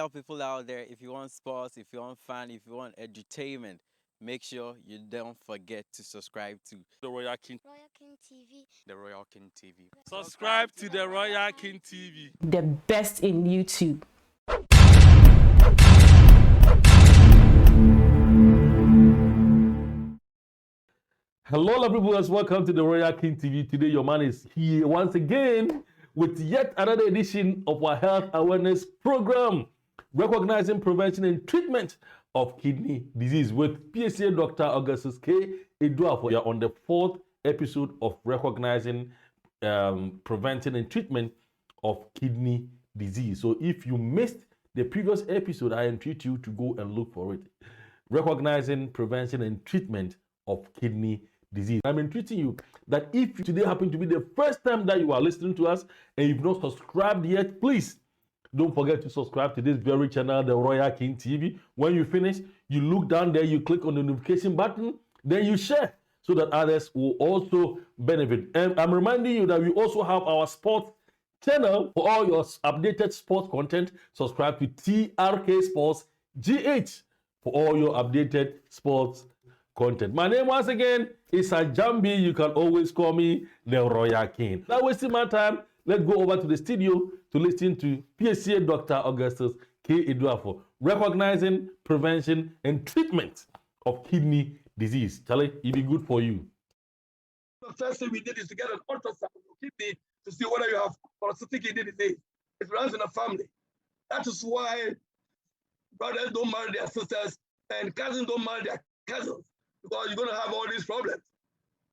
of people out there, if you want sports, if you want fun, if you want edutainment, make sure you don't forget to subscribe to The Royal King. Royal King TV. The Royal King TV. Subscribe to the Royal King TV. The best in YouTube. Hello, everyone. Welcome to the Royal King TV. Today, your man is here once again with yet another edition of our health awareness program, recognizing prevention and treatment of kidney disease with Piesie Dr. Augustus Eduafo. We are on the 4th episode of recognizing, preventing and treatment of kidney disease. So, if you missed the previous episode, I entreat you to go and look for it. Recognizing prevention and treatment of kidney disease. I'm entreating you that if today happen to be the first time that you are listening to us and you've not subscribed yet, please don't forget to subscribe to this very channel, the Royal King TV. When you finish, you look down there, you click on the notification button, then you share so that others will also benefit. And I'm reminding you that we also have our sports channel for all your updated sports content. Subscribe to TRK Sports GH for all your updated sports content. My name once again is Ajambi. You can always call me the Royal King. Now wasting my time, let's go over to the studio to listen to Piesie Dr. Augustus Eduafo, recognizing prevention and treatment of kidney disease. Charlie, it'll be good for you. The first thing we did is to get an ultrasound of your kidney to see whether you have polycystic kidney disease. It runs in a family. That is why brothers don't marry their sisters and cousins don't marry their cousins, because you're going to have all these problems.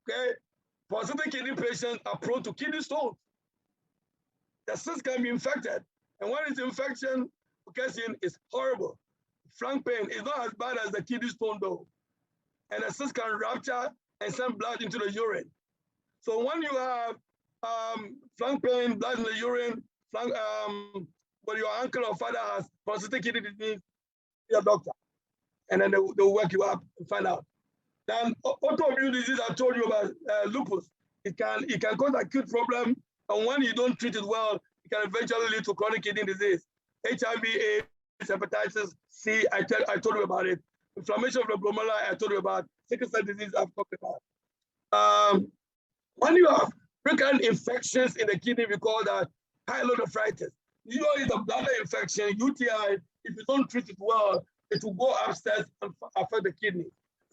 Okay? Polycystic kidney patients are prone to kidney stones. The cyst can be infected, and when it's infection, occasion is horrible. Flank pain is not as bad as the kidney stone though, and the cyst can rupture and send blood into the urine. So when you have flank pain, blood in the urine, when your uncle or father has polycystic kidney disease, see a doctor, and then they'll work you up and find out. Then autoimmune disease, I told you about lupus. It can cause acute problem, and when you don't treat it well, it can eventually lead to chronic kidney disease. HIV, AIDS, hepatitis C, I told you about it. Inflammation of the glomeruli, I told you about. Sickle cell disease, I've talked about. When you have recurrent infections in the kidney, we call that pyelonephritis. Usually the bladder infection, UTI, if you don't treat it well, it will go upstairs and affect the kidney.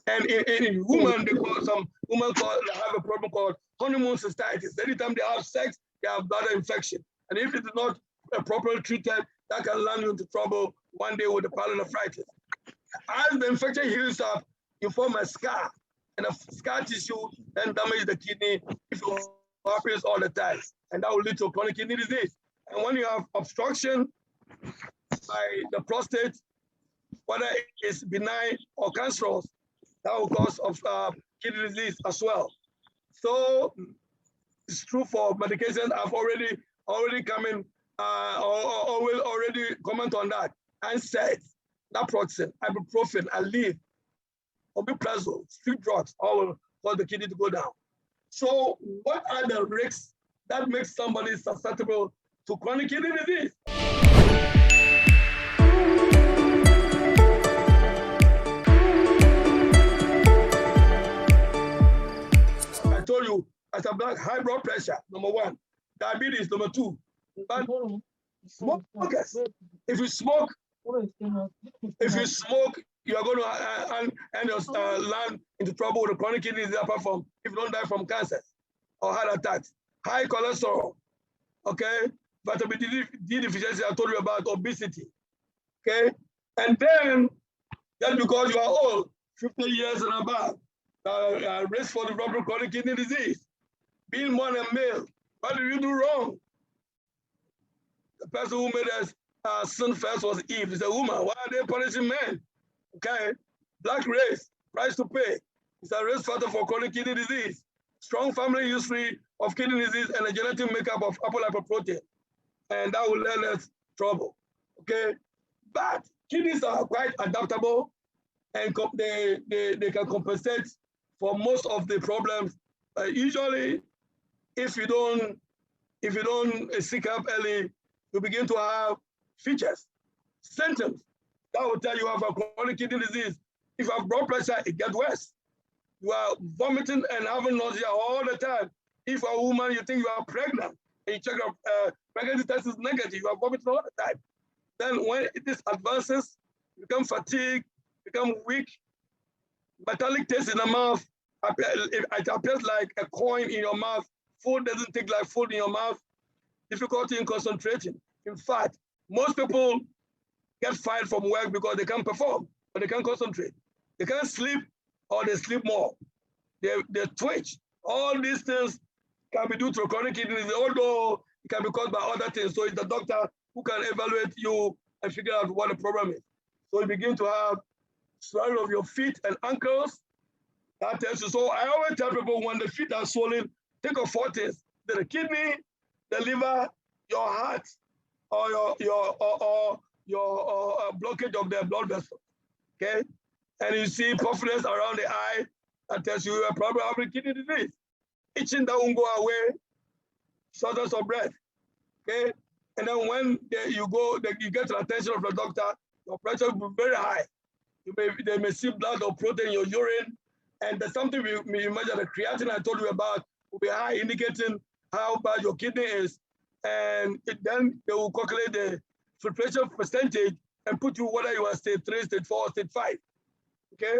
And in women, some women have a problem called honeymoon cystitis. Anytime they have sex, they have bladder infection. And if it is not properly treated, that can land you into trouble one day with the pyelonephritis. As the infection heals up, you form a scar. And the scar tissue then damages the kidney if it happens all the time. And that will lead to chronic kidney disease. And when you have obstruction by the prostate, whether it's benign or cancerous, that will cause kidney disease as well. So it's true for medications. I've already come in, or will already comment on that. NSAIDs, naproxen, ibuprofen, Aleve, omeprazole, street drugs, all will cause the kidney to go down. So what are the risks that make somebody susceptible to chronic kidney disease? I told you, as a black, high blood pressure, number one, diabetes, number two. But smokers, if you smoke, you are going to land into trouble with the chronic kidney disease, apart from if you don't die from cancer or heart attacks. High cholesterol, okay? Vitamin D deficiency, I told you about obesity, okay? And then, just because you are old, 50 years and above, risk for developing chronic kidney disease. Being born a male, what did you do wrong? The person who made us sin first was Eve. It's a woman. Why are they punishing men? Okay. Black race, price to pay. It's a risk factor for chronic kidney disease. Strong family history of kidney disease and a genetic makeup of apolipoprotein. And that will lead us trouble. Okay. But kidneys are quite adaptable, and they can compensate for most of the problems. Usually, if you don't seek help early, you begin to have features. symptoms that will tell you have a chronic kidney disease. If you have blood pressure, it gets worse. You are vomiting and having nausea all the time. If a woman, you think you are pregnant, and you check your pregnancy test is negative, you are vomiting all the time. Then when this advances, you become fatigued, become weak, metallic taste in the mouth, it appears like a coin in your mouth. Food doesn't taste like food in your mouth. Difficulty in concentrating. In fact, most people get fired from work because they can't perform or they can't concentrate. They can't sleep or they sleep more. They twitch. All these things can be due to chronic kidney disease, although it can be caused by other things. So it's the doctor who can evaluate you and figure out what the problem is. So you begin to have swelling of your feet and ankles. That tells you. So I always tell people when the feet are swollen, think of 4 things: the kidney, the liver, your heart, or your blockage of the blood vessel. Okay, and you see puffiness around the eye. That tells you are probably having kidney disease. Itching that won't go away. Shortness of breath. Okay, and then when you get the attention of the doctor, your pressure will be very high. They may see blood or protein in your urine, and there's something we measure, the creatinine I told you about will be high, indicating how bad your kidney is. And then they will calculate the filtration percentage and put you whether you are stage 3, stage 4, stage 5. Okay?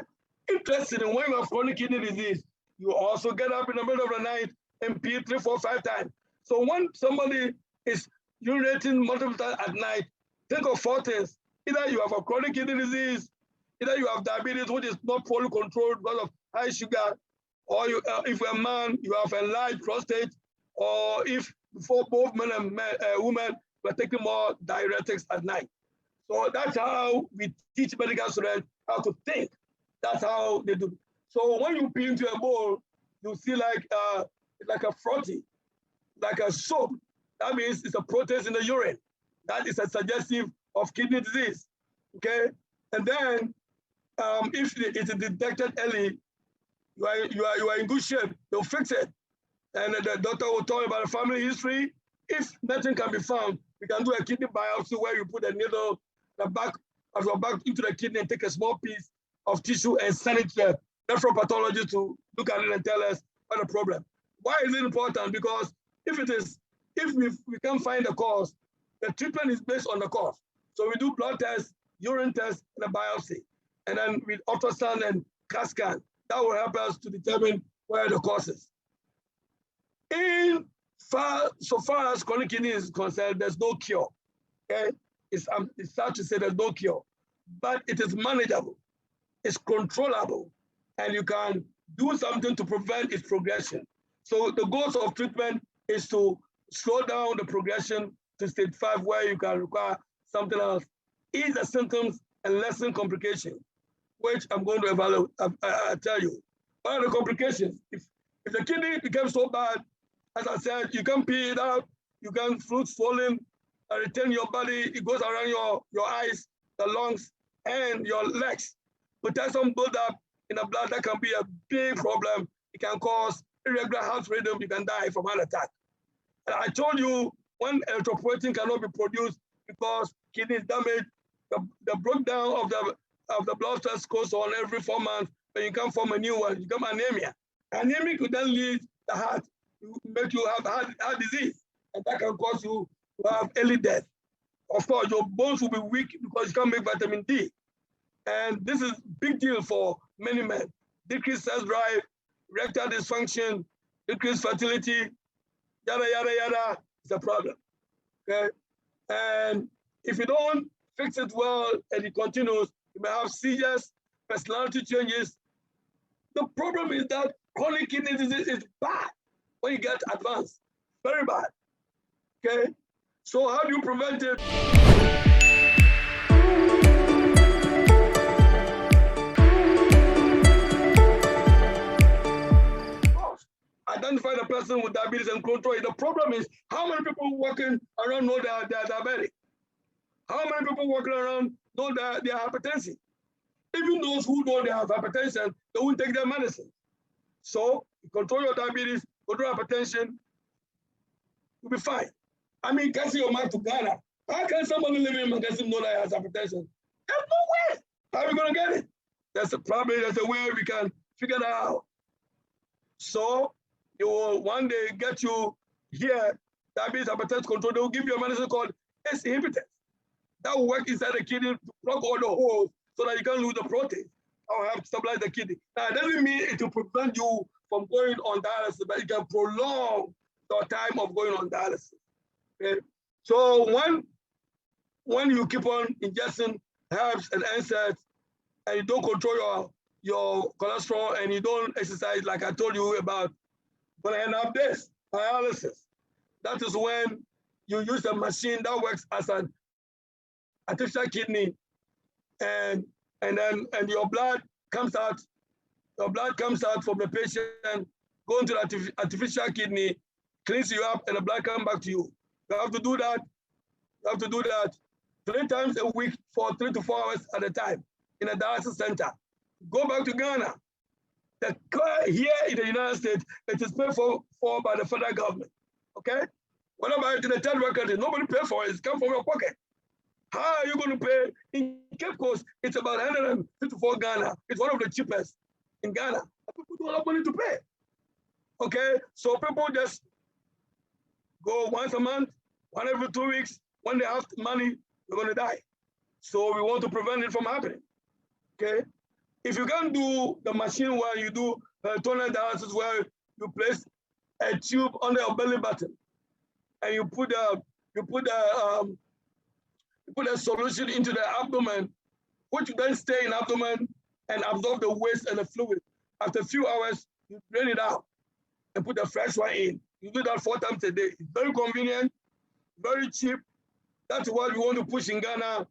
Interesting, when you have chronic kidney disease, you also get up in the middle of the night and pee 3, 4, 5 times. So when somebody is urinating multiple times at night, think of 4 things. Either you have a chronic kidney disease, either you have diabetes, which is not fully controlled because of high sugar, or if you're a man, you have a large prostate, or if for both men and women, we're taking more diuretics at night. So that's how we teach medical students how to think. That's how they do. So when you pee into a bowl, you see like a frothy, like a soap. That means it's a protein in the urine. That is a suggestive of kidney disease. Okay, and then if it is detected early, you are in good shape. They'll fix it, and the doctor will tell you about the family history. If nothing can be found, we can do a kidney biopsy where you put a needle the back of your back into the kidney and take a small piece of tissue and send it to a nephrologist to look at it and tell us what the problem. Why is it important? Because if we can't find the cause, the treatment is based on the cause. So we do blood tests, urine tests, and a biopsy. And then with ultrasound and CAT scan, that will help us to determine where the cause is. So far as chronic kidney is concerned, there's no cure. Okay, it's sad to say there's no cure, but it is manageable, it's controllable, and you can do something to prevent its progression. So the goals of treatment is to slow down the progression to stage 5, where you can require something else, ease the symptoms and lessen complications, which I'm going to evaluate. Tell you. What are the complications? If the kidney becomes so bad, as I said, you can pee it out, you can fluid swollen, retain your body, it goes around your eyes, the lungs, and your legs. Potassium buildup in the blood, that can be a big problem. It can cause irregular heart rhythm, you can die from heart attack. And I told you, when erythropoietin cannot be produced because kidney is damaged, the breakdown of the blood cells goes on every 4 months, but you can't form a new one, you become anemia. Anemia could then lead the heart, make you have heart disease, and that can cause you to have early death. Of course, your bones will be weak because you can't make vitamin D. And this is a big deal for many men. Decreased sex drive, erectile dysfunction, decreased fertility, yada, yada, yada, is a problem, okay? And if you don't fix it well and it continues, you may have seizures, personality changes. The problem is that chronic kidney disease is bad when you get advanced, very bad, okay? So how do you prevent it? Identify the person with diabetes and control it. The problem is how many people walking around know they're diabetic? How many people walking around know that they're hypertensive? Even those who know they have hypertension, they won't take their medicine. So control your diabetes, control hypertension, you'll be fine. I mean, cast your mind to Ghana. How can somebody living in Mangassim know that he has hypertension? There's no way. How are we going to get it? There's a way we can figure that out. So you will one day get you here, diabetes hypertension control. They will give you a medicine called ACE inhibitors. That will work inside the kidney to plug all the holes so that you can lose the protein or have to stabilize the kidney. Now, it doesn't mean it will prevent you from going on dialysis, but it can prolong the time of going on dialysis. Okay? So when you keep on ingesting herbs and NSAIDs and you don't control your cholesterol and you don't exercise like I told you about, you're gonna end up this dialysis. That is when you use a machine that works as an artificial kidney, and your blood comes out. Your blood comes out from the patient, go into the artificial kidney, cleans you up, and the blood comes back to you. You have to do that. You have to do that 3 times a week for 3 to 4 hours at a time in a dialysis center. Go back to Ghana. Here in the United States, it is paid for by the federal government. Okay? What about in the third world country? Nobody pays for it. It's come from your pocket. How are you going to pay? In Cape Coast, it's about 154 Ghana. It's one of the cheapest in Ghana. People don't have money to pay. Okay? So people just go once a month, one every 2 weeks. When they have money, they're going to die. So we want to prevent it from happening. Okay? If you can do the machine where you do peritoneal dialysis, where you place a tube under your belly button and you put a solution into the abdomen, which you then stay in abdomen and absorb the waste and the fluid. After a few hours, you drain it out and put the fresh one in. You do that 4 times a day. It's very convenient, very cheap. That's what we want to push in Ghana.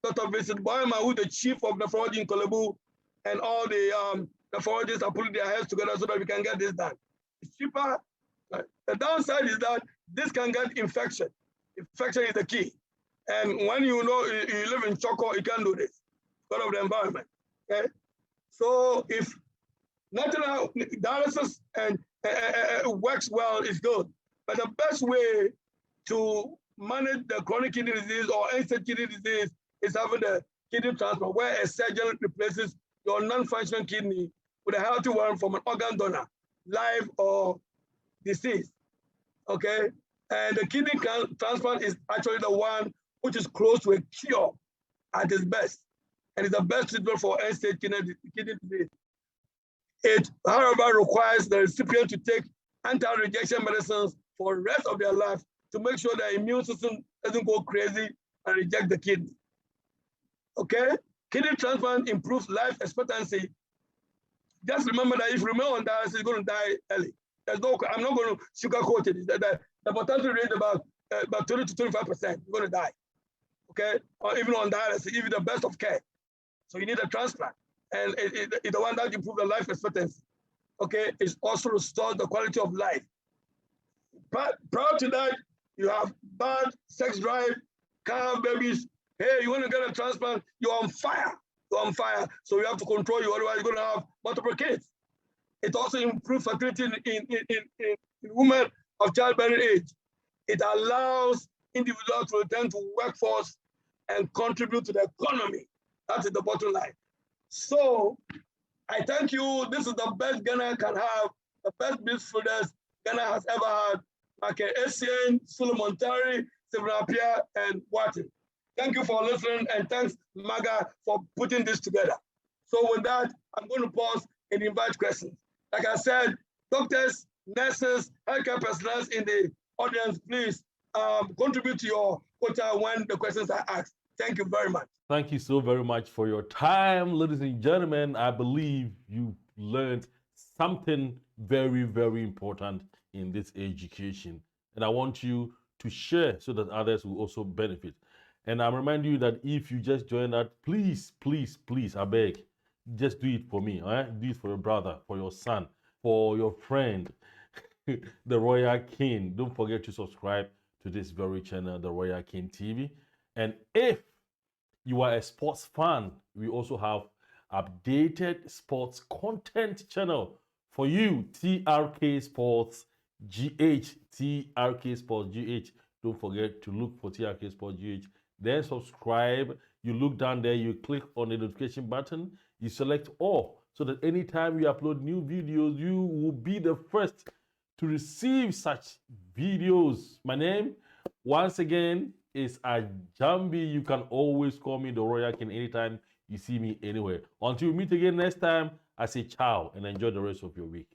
Dr. Vincent Boyma, who's the chief of nephrology in Kolebu, and all the nephrologists are putting their heads together so that we can get this done. It's cheaper. The downside is that this can get infection. Infection is the key. And when you know you live in Choco, you can do this because of the environment. Okay? So if natural dialysis and works well, is good. But the best way to manage the chronic kidney disease or end-stage kidney disease is having the kidney transplant, where a surgeon replaces your non-functioning kidney with a healthy one from an organ donor, live or deceased. Okay? And the kidney transplant is actually the one which is close to a cure at its best, and is the best treatment for end-stage kidney disease. It, however, requires the recipient to take anti-rejection medicines for the rest of their life to make sure their immune system doesn't go crazy and reject the kidney. Okay? Kidney transplant improves life expectancy. Just remember that if you remain on dialysis, you're going to die early. I'm not going to sugarcoat it. The mortality rate is about 20 to 25%. You're going to die. Okay? Or even on dialysis, even the best of care. So you need a transplant. And it's the one that improves the life expectancy. Okay? It also restores the quality of life. Prior to that, you have bad sex drive, can't have babies. Hey, you want to get a transplant, you're on fire. You're on fire. So you have to control you, otherwise you're going to have multiple kids. It also improves fertility in women of childbearing age. It allows individuals to return to workforce and contribute to the economy. That is the bottom line. So I thank you. This is the best Ghana can have, the best midfielders Ghana has ever had. Like Essien, Solomon Terry, Stephen Appiah, and Watson. Thank you for listening, and thanks, Maga, for putting this together. So with that, I'm going to pause and invite questions. Like I said, doctors, nurses, healthcare personnel in the audience, please contribute to your quota when the questions are asked. Thank you very much. Thank you so very much for your time, ladies and gentlemen. I believe you learned something very, very important in this education. And I want you to share so that others will also benefit. And I remind you that if you just joined that, please, please, please, I beg, just do it for me. All right? Do it for your brother, for your son, for your friend, the Royal King. Don't forget to subscribe to this very channel, the Royal King TV. And if you are a sports fan, we also have updated sports content channel for you, TRK Sports GH, TRK Sports GH. don't forget to look for TRK Sport GH. Then subscribe. You look down there, you click on the notification button, you select all, so that anytime we upload new videos, you will be the first to receive such videos. My name, once again, is Ajambi. You can always call me the Royal King anytime you see me anywhere. Until we meet again next time, I say ciao and enjoy the rest of your week.